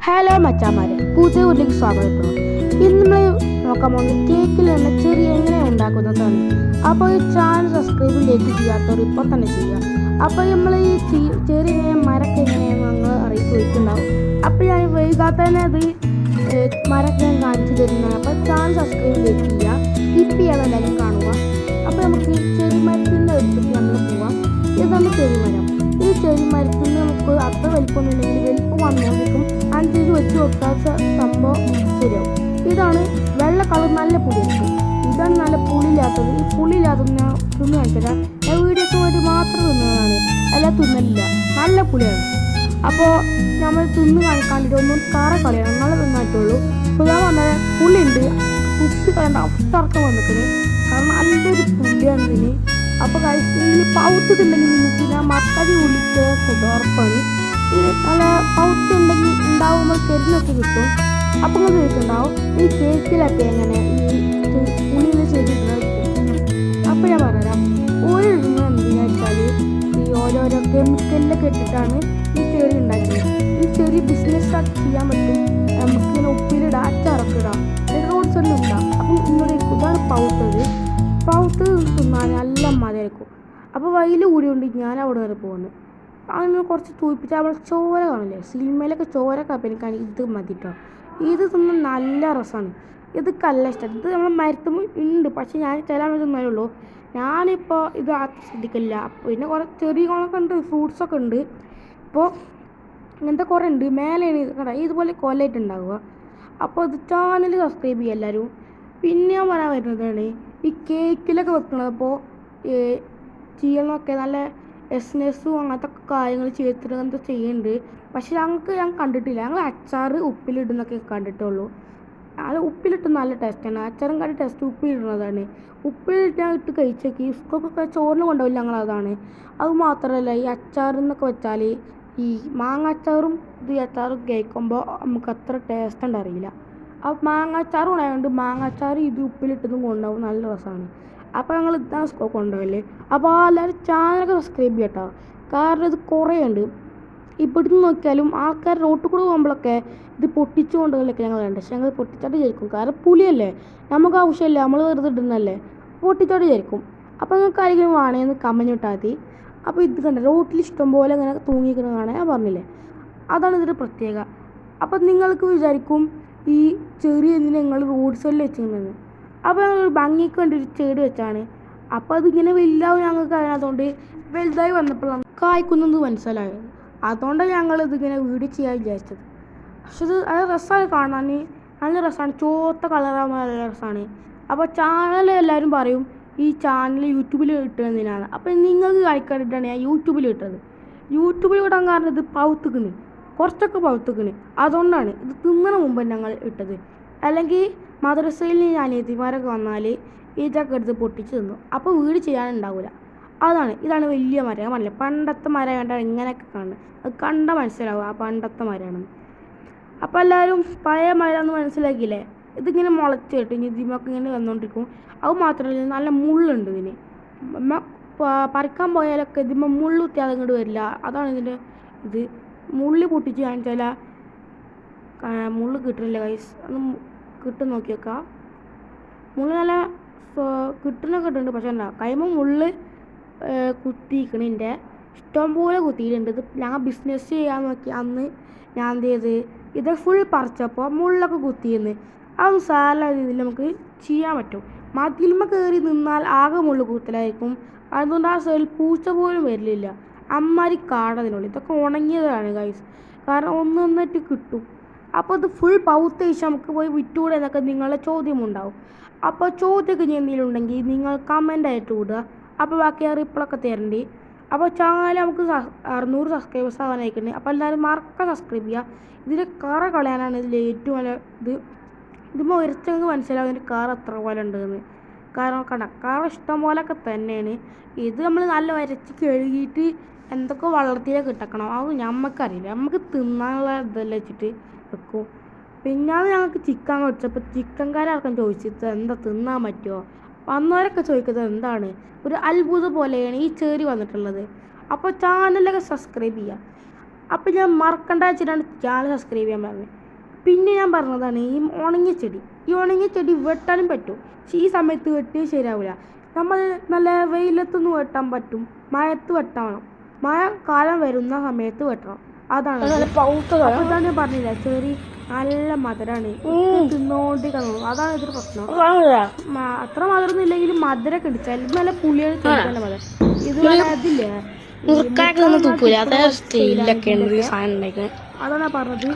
Hello മച്ചാമാരെ, പുതിയ വീട്ടിലേക്ക് സ്വാഗതം. ഇന്ന് നമ്മൾ നോക്കാൻ പോകുന്നത് കേക്കിൽ തന്നെ ചെറിയ എങ്ങനെയാണ് ഉണ്ടാക്കുന്നതാണ്. അപ്പോൾ ഈ ചാനൽ സബ്സ്ക്രൈബ് ലൈക്ക് ചെയ്യാത്തവർ ഇപ്പോൾ തന്നെ ചെയ്യുക. അപ്പോൾ നമ്മൾ ഈ ചെറിയ മരക്ക് എങ്ങനെയാണ് നിങ്ങൾ അറിയിക്കുന്നുണ്ടാവും. അപ്പോൾ ഞാൻ വൈകാതെ തന്നെ അത് മരക്ക് ഞാൻ കാണിച്ചു തരുന്നതാണ്. അപ്പോൾ ചാനൽ സബ്സ്ക്രൈബ് ലൈക്ക് ചെയ്യുക, ടിപ്പ് ചെയ്യാതെ എല്ലാവരും കാണുക. അപ്പോൾ നമുക്ക് ചെറിയ മരത്തിൻ്റെ അടുത്തേക്ക് നമ്മൾ പോവാം. ഇതാണ് ചെറിയ മരം. ഈ ചെറിയ മരത്തിന് നമുക്ക് അത്ര വലിപ്പമൊന്നുമില്ലെങ്കിൽ വലിപ്പം വന്നോണ്ടിരിക്കും. അനുസരിച്ച് വെച്ച് കൊടുക്കാത്ത സംഭവം ശരിയാവും. ഇതാണ് വെള്ള കളർ, നല്ല പുളിയായിരിക്കും. ഇതാണ് നല്ല പുളിയില്ലാത്തത്. ഈ പുളിയില്ലാത്തത് ഞാൻ തിന്നു കാണിച്ചാൽ ഞാൻ വീഡിയോക്ക് വേണ്ടി മാത്രം തിന്നതാണ്, അല്ല തിന്നലില്ല. നല്ല പുളിയാണ്. അപ്പോൾ നമ്മൾ തിന്ന് കാണിക്കാണ്ടിട്ട് ഒന്നും കാറ കളയാണ്, നല്ല തിന്നായിട്ടുള്ളൂ. അപ്പോൾ ഞാൻ പറഞ്ഞാൽ പുളിയുണ്ട്, ഉപ്പ് കളയേണ്ട അവസ്ഥ വന്നിട്ടുണ്ട്. കാരണം നല്ലൊരു പുളിയാണ് ഇതിന്. അപ്പോൾ കഴിച്ചെങ്കിൽ പൗത്തുണ്ടെങ്കിൽ നിങ്ങൾക്ക് ഞാൻ മക്കാടി ഉള്ളിക്ക് ഉറപ്പാണ്. ഇത് നല്ല പൗത്തുണ്ടെങ്കിൽ ഉണ്ടാവുമ്പോൾ കരിഞ്ഞൊക്കെ കിട്ടും. അപ്പം നിങ്ങൾ ചോദിക്കുന്നുണ്ടാവും ഈ കേക്കിലൊക്കെ എങ്ങനെ ഈ ഉള്ളിൽ ചെയ്തിട്ടുണ്ടാവും. അപ്പോൾ ഞാൻ പറഞ്ഞുതരാം. ഓയിൽ ഇടുന്നത് എന്തെന്ന് വെച്ചാൽ ഈ ഓരോരോ കെമിക്കലിലൊക്കെ ഇട്ടിട്ടാണ് ഈ ചെറി ഉണ്ടാക്കിയത്. ഈ ചെറി ബിസിനസ്സാക്കി ചെയ്യാൻ പറ്റും. നമുക്കിങ്ങനെ ഉപ്പിലിടാം, അച്ചാറൊക്കെ ഇടാം, റോഡ്സ് എല്ലാം ഇടാം. അപ്പം ഇന്നോട് ഇതാണ് പൗത്തത്. പൗത്ത് തിന്നാൽ നല്ല മതിയായിരിക്കും. അപ്പോൾ വയൽ കൂടിയുണ്ട് ഞാൻ അവിടെ വരെ പോകുന്നത്. അങ്ങനെ കുറച്ച് തൂപ്പിച്ചാൽ അവിടെ ചോര കാണില്ലേ, സിനിമയിലൊക്കെ ചോര കാപ്പിനിക്കാണെങ്കിൽ ഇത് മതിട്ടോ. ഇത് തിന്നാൻ നല്ല രസമാണ്. ഇത് കല്ല ഇഷ്ടം. ഇത് നമ്മൾ മരത്തുമ്പോൾ ഉണ്ട്, പക്ഷേ ഞാൻ ചില തിന്നാലുള്ളൂ. ഞാനിപ്പോൾ ഇത് ശ്രദ്ധിക്കില്ല. പിന്നെ കുറേ ചെറിയ കൊളൊക്കെ ഉണ്ട്, ഫ്രൂട്ട്സൊക്കെ ഉണ്ട്. ഇപ്പോൾ ഇങ്ങനത്തെ കുറേ ഉണ്ട്. മേലെയാണ് ഇത് ഇതുപോലെ കൊലയിട്ടുണ്ടാവുക. അപ്പോൾ ഇത് ചാനൽ സബ്സ്ക്രൈബ് ചെയ്യുക എല്ലാവരും. പിന്നെ ഞാൻ പറയാൻ വരുന്നതാണ് ഈ കേക്കിലൊക്കെ വെക്കുന്നത്. അപ്പോൾ ചെയ്യണമൊക്കെ നല്ല എസ്നെസ്സും അങ്ങനത്തെ കാര്യങ്ങൾ ചെയ്തിട്ട് അങ്ങനത്തെ ചെയ്യുന്നുണ്ട്. പക്ഷെ ഞാൻ കണ്ടിട്ടില്ല. ഞങ്ങൾ അച്ചാർ ഉപ്പിലിടുന്നൊക്കെ കണ്ടിട്ടുള്ളൂ. അത് ഉപ്പിലിട്ട് നല്ല ടേസ്റ്റാണ്. അച്ചാറും കാട്ടി ടേസ്റ്റ് ഉപ്പിലിടുന്നതാണ്. ഉപ്പിലിട്ട് കഴിച്ചേക്ക് സ്കൂൾക്കൊക്കെ ചോറിന് കൊണ്ടുപോയില്ല ഞങ്ങളതാണ്. അത് മാത്രമല്ല ഈ അച്ചാറെന്നൊക്കെ വെച്ചാൽ ഈ മാങ്ങ അച്ചാറും ഇത് അച്ചാറും കഴിക്കുമ്പോൾ നമുക്ക് അത്ര ടേസ്റ്റ് ഉണ്ടറിയില്ല. അപ്പോൾ മാങ്ങ അച്ചാറും ഉണ്ടായതുകൊണ്ട് മാങ്ങ അച്ചാർ ഇത് ഉപ്പിലിട്ടതും കൊണ്ടുപോകും, നല്ല രസമാണ്. അപ്പോൾ ഞങ്ങൾ ഇതാണ് സ്കോ കൊണ്ടുപോകല്ലേ. അപ്പോൾ എല്ലാവരും ചാനലൊക്കെ സബ്സ്ക്രൈബ് ചെയ്യട്ടോ. കാരണം ഇത് കുറേ ഉണ്ട്. ഇവിടുന്ന് നോക്കിയാലും ആൾക്കാർ റോട്ടിൽ കൂടെ പോകുമ്പോഴൊക്കെ ഇത് പൊട്ടിച്ചു കൊണ്ടുപോകലൊക്കെ ഞങ്ങൾ കണ്ടു. പക്ഷെ ഞങ്ങൾ പൊട്ടിച്ചാട്ട് ചേർക്കും. കാരണം പുളിയല്ലേ, നമുക്ക് ആവശ്യമില്ല, നമ്മൾ വെറുതെ ഇടുന്നല്ലേ, പൊട്ടിച്ചോട്ട് ചേർക്കും. അപ്പോൾ നിങ്ങൾക്ക് ആരെങ്കിലും വേണമെന്ന് കമന്റ് ഇട്ടാൽ മതി. അപ്പോൾ ഇത് കണ്ട റോട്ടിൽ ഇഷ്ടംപോലെ ഇങ്ങനെ തൂങ്ങിക്കുന്ന കാണാൻ ഞാൻ പറഞ്ഞില്ലേ, അതാണ് ഇതിൻ്റെ പ്രത്യേകത. അപ്പം നിങ്ങൾക്ക് വിചാരിക്കും ഈ ചെറിയ എന്തിനാ നിങ്ങൾ റോഡ് സൈഡിൽ വെച്ചിരുന്നത്. അപ്പോൾ ഞങ്ങൾ ഭംഗിക്ക് വേണ്ടി ഒരു ചെടി വെച്ചാണ്. അപ്പോൾ അതിങ്ങനെ വലുതാവും ഞങ്ങൾക്ക് അറിയാത്തതുകൊണ്ട് വലുതായി വന്നപ്പോഴാണ് കായ്ക്കുന്നത് മനസ്സിലായത്. അതുകൊണ്ടാണ് ഞങ്ങൾ ഇതിങ്ങനെ വീഡിയോ ചെയ്യാൻ വിചാരിച്ചത്. പക്ഷെ ഇത് അത് രസമാണ് കാണാൻ, നല്ല രസമാണ്. ചോത്ത കളറാകുമ്പോൾ നല്ല രസമാണ്. അപ്പോൾ ചാനൽ എല്ലാവരും പറയും ഈ ചാനൽ യൂട്യൂബിൽ ഇട്ടതിനാണ്. അപ്പോൾ നിങ്ങൾക്ക് കഴിക്കാനിട്ടാണ് ഞാൻ യൂട്യൂബിൽ ഇട്ടത്. യൂട്യൂബിൽ ഇടാൻ കാരണം ഇത് പൗത്തുക്കിന് കുറച്ചൊക്കെ പൗത്തുക്കിന്, അതുകൊണ്ടാണ് ഇത് തിന്നണ മുമ്പ് ഞങ്ങൾ ഇട്ടത്. അല്ലെങ്കിൽ മദ്രസയിൽ അനിയത്തിമാരൊക്കെ വന്നാൽ ഇതൊക്കെ എടുത്ത് പൊട്ടിച്ച് തിന്നു. അപ്പോൾ വീട് ചെയ്യാനുണ്ടാവില്ല. ഇതാണ് വലിയ മരം. പറഞ്ഞില്ല പണ്ടത്തെ മരം വേണ്ട ഇങ്ങനെയൊക്കെ കാണുന്നത്. അത് കണ്ട മനസ്സിലാവും ആ പണ്ടത്തെ മരമാണെന്ന്. അപ്പോൾ എല്ലാവരും പഴയ മരമെന്ന് മനസ്സിലാക്കിയില്ലേ. ഇതിങ്ങനെ മുളച്ചിട്ട് ഇനി ഇതിമൊക്കെ ഇങ്ങനെ വന്നുകൊണ്ടിരിക്കും. അത് മാത്രമല്ല നല്ല മുള്ളുണ്ട് ഇതിന്. പറിക്കാൻ പോയാലൊക്കെ ഇതിമ്മ മുള്ള് കുത്തിയാതെ ഇങ്ങോട്ട് വരില്ല. അതാണ് ഇതിൻ്റെ ഇത്. മുള്ളി പൊട്ടിച്ച് കാണിച്ചാൽ മുള്ള് കിട്ടുന്നില്ല ഗൈസ്. ഒന്ന് കിട്ടും നോക്കി വെക്കാം. മുള്ള് നല്ല കിട്ടുന്നൊക്കെ ഇട്ടുണ്ട്. പക്ഷെ എന്താ കൈമ മുള്ള് കുത്തിക്കണിൻ്റെ ഇഷ്ടംപോലെ കുത്തിയിട്ടുണ്ട്. ഇത് ഞാൻ ബിസിനസ് ചെയ്യാൻ നോക്കി അന്ന് ഞാൻ എന്ത് ചെയ്ത് ഇത് ഫുൾ പറിച്ചപ്പോൾ മുള്ളൊക്കെ കുത്തിയെന്ന്. അതൊന്നും സാല രീതിയിൽ നമുക്ക് ചെയ്യാൻ പറ്റും. മതിൽമ കയറി നിന്നാൽ ആകെ മുള്ള് കുത്തലായിരിക്കും. അതുകൊണ്ട് ആ സൈഡിൽ പൂച്ച പോലും വരില്ല. അമ്മാരി കാടതിനുള്ളിൽ ഇതൊക്കെ ഉണങ്ങിയതാണ് ഗൈസ്. കാരണം ഒന്നൊന്നിട്ട് കിട്ടും. അപ്പോൾ ഇത് ഫുൾ പൗത്ത് കഴിച്ചാൽ നമുക്ക് പോയി വിറ്റുകൂടെ എന്നൊക്കെ നിങ്ങളുടെ ചോദ്യമുണ്ടാവും. അപ്പോൾ ചോദ്യമൊക്കെ എന്തെങ്കിലും ഉണ്ടെങ്കിൽ നിങ്ങൾ കമൻ്റായിട്ട് വിടുക. അപ്പോൾ ബാക്കി റിപ്ലൈ തരണ്ടി. അപ്പോൾ ചാനൽ നമുക്ക് 600 സബ്സ്ക്രൈബേഴ്സ് ആവാനായിട്ടുണ്ട്. അപ്പോൾ എല്ലാവരും മറക്കാൻ സബ്സ്ക്രൈബ് ചെയ്യുക. ഇതിൻ്റെ കാറ കളയാനാണ് ഇതിൽ ഏറ്റവും നല്ല ഇതിപ്പോൾ ഉയർച്ചെങ്കിൽ മനസ്സിലാവും ഇതിൻ്റെ കാർ എത്ര പോലെ ഉണ്ടെന്ന്. കാരണം കടക്കാർ ഇഷ്ടം പോലെയൊക്കെ തന്നെയാണ്. ഇത് നമ്മൾ നല്ല വരച്ച് കഴുകിയിട്ട് എന്തൊക്കെ വളർത്തിയൊക്കെ ഇട്ടക്കണം. അത് നമുക്കറിയില്ല, നമുക്ക് തിന്നാനുള്ള ഇതെല്ലാം വെച്ചിട്ട് വെക്കും. പിന്നെ അത് ഞങ്ങൾക്ക് ചിക്കൻ വെച്ചപ്പോൾ ചിക്കൻകാരർക്കും ചോദിച്ചിട്ട് എന്താ തിന്നാൻ പറ്റുമോ. വന്നവരൊക്കെ ചോദിക്കുന്നത് എന്താണ്, ഒരു അത്ഭുതം പോലെയാണ് ഈ ചേരി വന്നിട്ടുള്ളത്. അപ്പോൾ ചാനലൊക്കെ സബ്സ്ക്രൈബ് ചെയ്യുക. അപ്പോൾ ഞാൻ മറക്കണ്ട വെച്ചിട്ടാണ് ചാനൽ സബ്സ്ക്രൈബ് ചെയ്യാൻ പറഞ്ഞത്. പിന്നെ ഞാൻ പറഞ്ഞതാണ് ഈ ഉണങ്ങിയ ചെടി വെട്ടാനും പറ്റും. പക്ഷേ ഈ സമയത്ത് വെട്ടിയാൽ ശരിയാവില്ല. നമ്മൾ നല്ല വെയിലത്തൊന്നും വെട്ടാൻ പറ്റും, മഴത്ത് വെട്ടണം. മഴ കാലം വരുന്ന സമയത്ത് വെട്ടണം. അതാണ് അതാണ് ഞാൻ പറഞ്ഞില്ല, ചെറിയ നല്ല മധുരമാണ്, തിന്നോണ്ടിരിക്കണം. അതാണ് ഇതൊരു പ്രശ്നം. അത്ര മധുരമൊന്നും ഇല്ലെങ്കിലും മധുരമൊക്കെ ഉണ്ട്. ചില നല്ല പുളിയാണ്, നല്ല മധുരം. ഇത് അതില്ലേ അതാണ് പറഞ്ഞത്.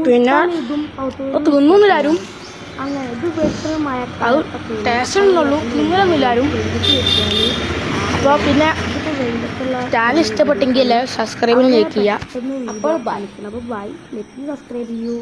പിന്നെ തിന്നൊന്നുമില്ലാരും അങ്ങനെ ഇത് വെട്ട ടേസ്റ്റുള്ളൂ, തിന്നലൊന്നുമില്ലാരും. അപ്പോൾ പിന്നെ ചാനൽ ഇഷ്ടപ്പെട്ടെങ്കിൽ എല്ലാവരും സബ്സ്ക്രൈബ് ചെയ്യുക. അപ്പോൾ ബൈ, ലെറ്റ് മീ സബ്സ്ക്രൈബ് ചെയ്യൂ.